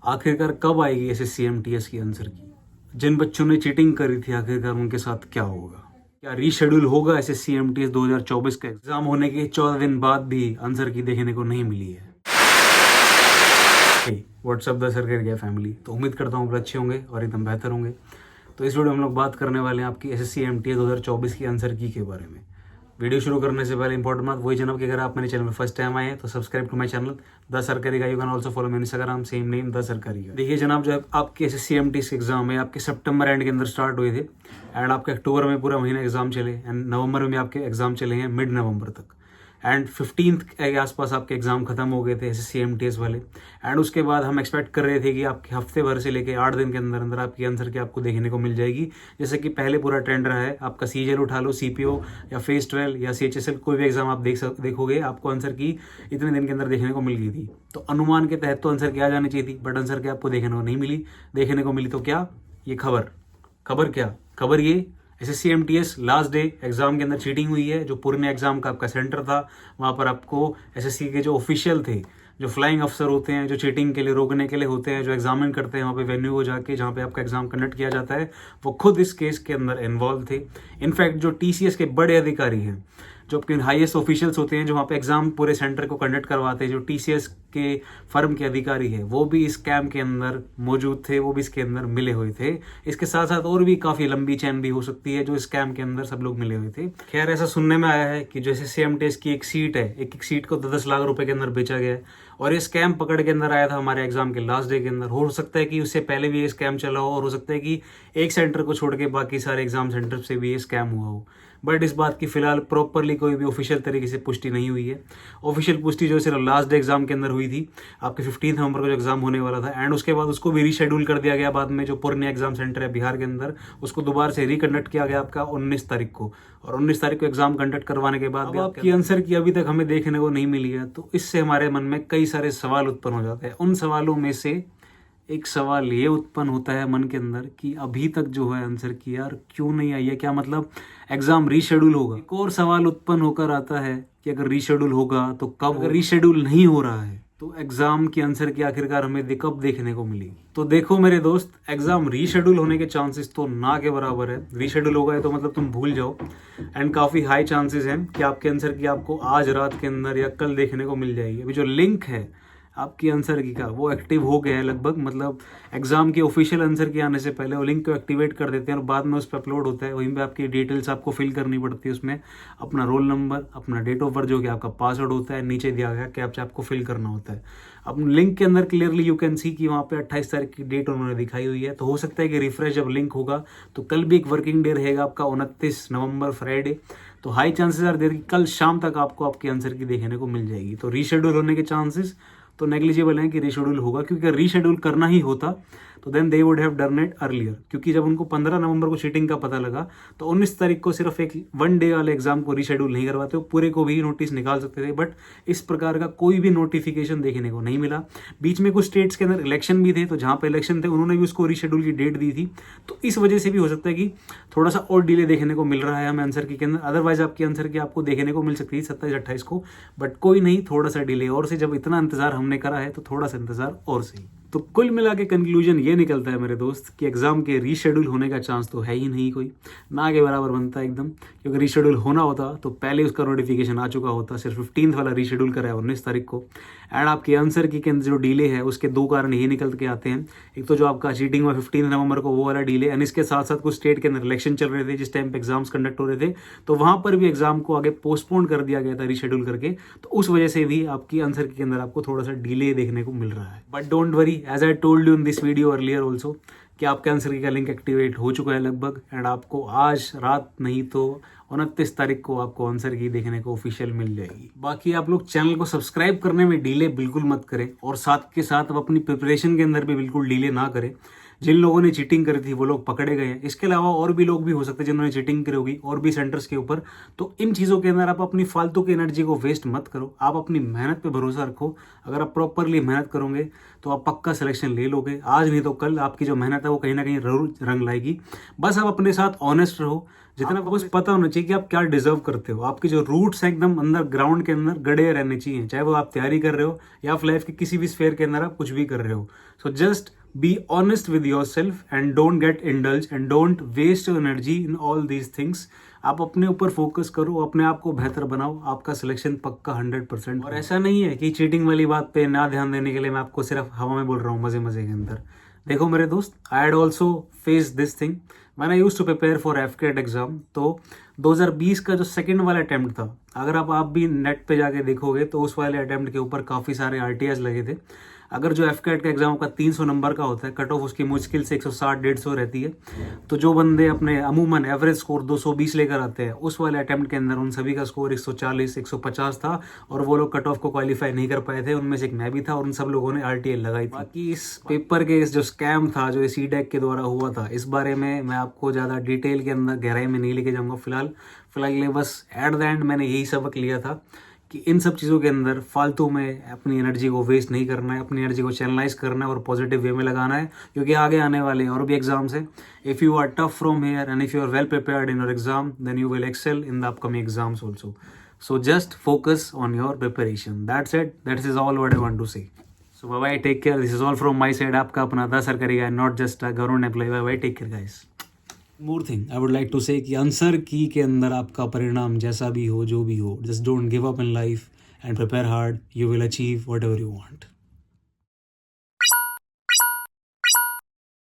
आखिरकार कब आएगी एसएससी एमटीएस की आंसर की? जिन बच्चों ने चीटिंग करी थी आखिरकार उनके साथ क्या होगा? क्या रीशेड्यूल होगा एसएससी एमटीएस 2024 का? एग्जाम होने के 14 दिन बाद भी आंसर की देखने को नहीं मिली है। व्हाट्सअप द सरकार फैमिली, तो उम्मीद करता हूँ आप अच्छे होंगे और एकदम बेहतर होंगे। तो इस वीडियो में हम लोग बात करने वाले हैं आपकी एसएससी एमटीएस 2024 की आंसर की के बारे में। वीडियो शुरू करने से पहले इंपॉर्टेंट बात वही जनाब कि अगर आप मेरे चैनल में फर्स्ट टाइम आए हैं तो subscribe to my channel the सरकारी का। यू कैन ऑल्सो फॉलो मेरे इंस्टाग्राम, सेम नेम द सरकारी का। देखिए जनाब, जो आपके एसएससी एमटीएस के एग्जाम है आपके सितंबर एंड के अंदर स्टार्ट हुए थे एंड आपके अक्टूबर में पूरा महीना एग्जाम चले एंड नवंबर में आपके एग्जाम चले हैं मिड नवंबर तक एंड 15th के आसपास आपके एग्जाम खत्म हो गए थे एसएससी एमटीएस वाले। एंड उसके बाद हम एक्सपेक्ट कर रहे थे कि आपके हफ्ते भर से लेके 8 दिन के अंदर अंदर आपकी आंसर की आपको देखने को मिल जाएगी। जैसे कि पहले पूरा ट्रेंड रहा है, आपका सीजीएल उठा लो, सीपीओ या फेस 12 या सीएचएसएल, कोई भी एग्जाम आप देखोगे आपको आंसर की इतने दिन के अंदर देखने को मिल गई थी। तो अनुमान के तहत तो आंसर की आ जानी चाहिए थी, बट आंसर की आपको देखने को नहीं मिली। देखने को मिली तो क्या, ये खबर ये SSC MTS last day exam के अंदर चीटिंग हुई है। जो पुराने एग्जाम का आपका सेंटर था वहाँ पर आपको एसएससी के जो ऑफिशियल थे, जो फ्लाइंग अफसर होते हैं, जो चीटिंग के लिए रोकने के लिए होते हैं, जो एग्जामिन करते हैं वहाँ पे वेन्यू को जाके जहाँ पे आपका एग्जाम कंडक्ट किया जाता है, वो खुद इस केस के अंदर इन्वॉल्व थे। इनफैक्ट जो टीसीएस के बड़े अधिकारी हैं, जो आपके हाईएस्ट ऑफिशियल्स होते हैं, जो वहाँ पे एग्जाम पूरे सेंटर को कंडक्ट करवाते हैं, जो टीसीएस के फर्म के अधिकारी है, वो भी इस कैंप के अंदर मौजूद थे, वो भी इसके अंदर मिले हुए थे। इसके साथ साथ और भी काफी लंबी चैन भी हो सकती है जो इस कैंप के अंदर सब लोग मिले हुए थे। खैर, ऐसा सुनने में आया है कि जो एसएससी एमटीएस की एक सीट है, एक सीट को 10 लाख रुपए के अंदर बेचा गया है और ये स्कैम पकड़ के अंदर आया था हमारे एग्जाम के लास्ट डे के अंदर। हो सकता है कि उससे पहले भी ये स्कैम चला हो और हो सकता है कि एक सेंटर को छोड़ के बाकी सारे एग्जाम सेंटर से भी ये स्कैम हुआ हो, बट इस बात की फिलहाल प्रॉपरली कोई भी ऑफिशियल तरीके से पुष्टि नहीं हुई है। ऑफिशियल पुष्टि जो सिर्फ लास्ट डे एग्जाम के अंदर हुई थी, आपके 15 नवंबर को जो एग्जाम होने वाला था एंड उसके बाद उसको भी रीशेड्यूल कर दिया गया बाद में। जो पुराने एग्जाम सेंटर है बिहार के अंदर, उसको दोबारा से रिकंडक्ट किया गया आपका 19 तारीख को, और 19 तारीख को एग्जाम कंडक्ट करवाने के बाद आपकी आंसर की अभी तक हमें देखने को नहीं मिली है। तो इससे हमारे मन में कई सारे सवाल उत्पन्न हो जाते हैं। उन सवालों में से एक सवाल ये उत्पन्न होता है मन के अंदर कि अभी तक जो है आंसर की यार क्यों नहीं आई है, क्या मतलब एग्जाम रीशेड्यूल होगा? एक और सवाल उत्पन्न होकर आता है कि अगर रीशेड्यूल होगा तो कब? अगर रीशेड्यूल नहीं हो रहा है तो एग्जाम की आंसर की आखिरकार हमें कब देखने को मिलेगी? तो देखो मेरे दोस्त, एग्जाम रीशेड्यूल होने के चांसेस तो ना के बराबर है। रीशेड्यूल हो गए तो मतलब तुम भूल जाओ एंड काफी हाई चांसेस हैं कि आपके आंसर की आपको आज रात के अंदर या कल देखने को मिल जाएगी। अभी जो लिंक है आपकी आंसर की का वो एक्टिव हो गया है लगभग, मतलब एग्जाम की ऑफिशियल आंसर की आने से पहले वो लिंक को एक्टिवेट कर देते हैं और बाद में उस पर अपलोड होता है। वहीं पे आपकी डिटेल्स आपको फिल करनी पड़ती है, उसमें अपना रोल नंबर, अपना डेट ऑफ बर्थ, जो कि आपका पासवर्ड होता है, नीचे दिया गया कैप्चा आपको फिल करना होता है। अब लिंक के अंदर क्लियरली यू कैन सी कि वहाँ पे 28 तारीख की डेट उन्होंने दिखाई हुई है। तो हो सकता है कि रिफ्रेश जब लिंक होगा तो कल भी एक वर्किंग डे रहेगा आपका 29 नवंबर फ्राइडे। तो हाई चांसेस आर देयर कि कल शाम तक आपको आपकी आंसर की देखने को मिल जाएगी। तो रीशेड्यूल होने के चांसेस तो नेग्लिजिबल है कि रीशेड्यूल होगा, क्योंकि रीशेड्यूल करना ही होता तो then they would have done it earlier. क्योंकि जब उनको 15 नवंबर को चीटिंग का पता लगा तो 19 तारीख को सिर्फ एक 1 डे वाले एग्जाम को रीशेड्यूल नहीं करवाते, वो पूरे को भी नोटिस निकाल सकते थे। बट इस प्रकार का कोई भी नोटिफिकेशन देखने को नहीं मिला। बीच में कुछ स्टेट्स के अंदर इलेक्शन भी थे, तो जहाँ पे इलेक्शन थे उन्होंने भी उसको रीशेड्यूल की डेट दी थी। तो इस वजह से भी हो सकता है कि थोड़ा सा और डिले देखने को मिल रहा है हमें आंसर की के अंदर। अदरवाइज आपकी आंसर की आपको देखने को मिल सकती है 27-28 को, बट कोई नहीं, थोड़ा सा डिले और से। जब इतना इंतजार हमने करा है तो थोड़ा सा इंतजार और सही। तो कुल मिला के कंक्लूजन ये निकलता है मेरे दोस्त कि एग्जाम के रीशेड्यूल होने का चांस तो है ही नहीं, कोई ना के बराबर बनता है एकदम। क्योंकि रीशेड्यूल होना होता तो पहले उसका नोटिफिकेशन आ चुका होता। सिर्फ 15th वाला रीशेड्यूल करा है 19 तारीख को। एंड आपके आंसर की के अंदर जो डिले है उसके दो कारण ये निकल के आते हैं। एक तो जो आपका चीटिंग हुआ 15 नवंबर को, वो वाला डिले, एंड इसके साथ साथ कुछ स्टेट के अंदर इलेक्शन चल रहे थे जिस टाइम पे एग्जाम्स कंडक्ट हो रहे थे, तो वहां पर भी एग्जाम को आगे पोस्टपोन कर दिया गया था रीशेड्यूल करके। तो उस वजह से भी आपकी आंसर के अंदर आपको थोड़ा सा डिले देखने को मिल रहा है। But don't worry, as I told you in this video earlier also कि आपके आंसर की का लिंक एक्टिवेट हो चुका है लगभग, एंड आपको आज रात नहीं तो 29 तारीख को आपको आंसर की देखने को ऑफिशियल मिल जाएगी। बाकी आप लोग चैनल को सब्सक्राइब करने में डिले बिल्कुल मत करें और साथ के साथ आप अपनी प्रिपरेशन के अंदर भी बिल्कुल डिले ना करें। जिन लोगों ने चीटिंग करी थी वो लोग पकड़े गए हैं। इसके अलावा और भी लोग भी हो सकते हैं जिन्होंने चीटिंग करी होगी और भी सेंटर्स के ऊपर। तो इन चीज़ों के अंदर आप अपनी फालतू की एनर्जी को वेस्ट मत करो, आप अपनी मेहनत पे भरोसा रखो। अगर आप प्रॉपरली मेहनत करोगे तो आप पक्का सिलेक्शन ले लोगे। आज नहीं तो कल आपकी जो मेहनत है वो कहीं ना कहीं जरूर रंग लाएगी। बस आप अपने साथ ऑनेस्ट रहो, जितना आपको बस पता होना चाहिए कि आप क्या डिजर्व करते हो। आपके जो रूट्स हैं एकदम अंदर ग्राउंड के अंदर गड़े रहने चाहिए, चाहे वो आप तैयारी कर रहे हो या आप लाइफ के किसी भी स्फेयर के अंदर आप कुछ भी कर रहे हो। So just be honest with your self and don't get indulge and don't waste your energy in all these things. आप अपने ऊपर फोकस करो, अपने आप को बेहतर बनाओ, आपका सिलेक्शन पक्का 100%। और ऐसा नहीं है कि चीटिंग वाली बात पे ना ध्यान देने के लिए मैं आपको सिर्फ हवा में बोल रहा हूँ मजे मजे के अंदर। देखो मेरे दोस्त, I had also face this thing when I used to prepare for FCAT exam. तो 2020 का जो सेकंड वाला अटेम्प्ट था, अगर आप भी नेट पे जाके देखोगे तो उस वाले अटेम्प्ट के ऊपर काफ़ी सारे RTIs लगे थे। अगर जो एफकेट का एग्जाम का 300 नंबर का होता है, कट ऑफ उसकी मुश्किल से 160-150 रहती है। तो जो बंदे अपने अमूमन एवरेज स्कोर 220 लेकर आते हैं, उस वाले अटेम्प्ट के अंदर उन सभी का स्कोर 140-150 था और वो लोग कट ऑफ को क्वालिफाई नहीं कर पाए थे। उनमें से एक मैं भी था और उन सब लोगों ने RTI लगाई थी। बाकी इस पेपर के इस जो स्कैम था जो CDEC के द्वारा हुआ था, इस बारे में मैं आपको ज़्यादा डिटेल के अंदर गहराई में नहीं लेके जाऊँगा फिलहाल के लिए। बस एट द एंड मैंने यही सबक लिया था कि इन सब चीज़ों के अंदर फालतू में अपनी एनर्जी को वेस्ट नहीं करना है, अपनी एनर्जी को चैनलाइज करना है और पॉजिटिव वे में लगाना है, क्योंकि आगे आने वाले और भी एग्जाम्स हैं। If you are tough from here and if you are well prepared in your exam, then you will excel in the upcoming exams also. So just focus on your preparation, that's it, that's is all what I want to say. So bye bye, take care, this is all from my side. आपका अपना 10 sir करेगा, not just a government employ. Bye bye, take care guys. More thing I would like to say कि answer की के अंदर आपका परिणाम जैसा भी हो, जो भी हो, just don't give up in life and prepare hard. You will achieve whatever you want.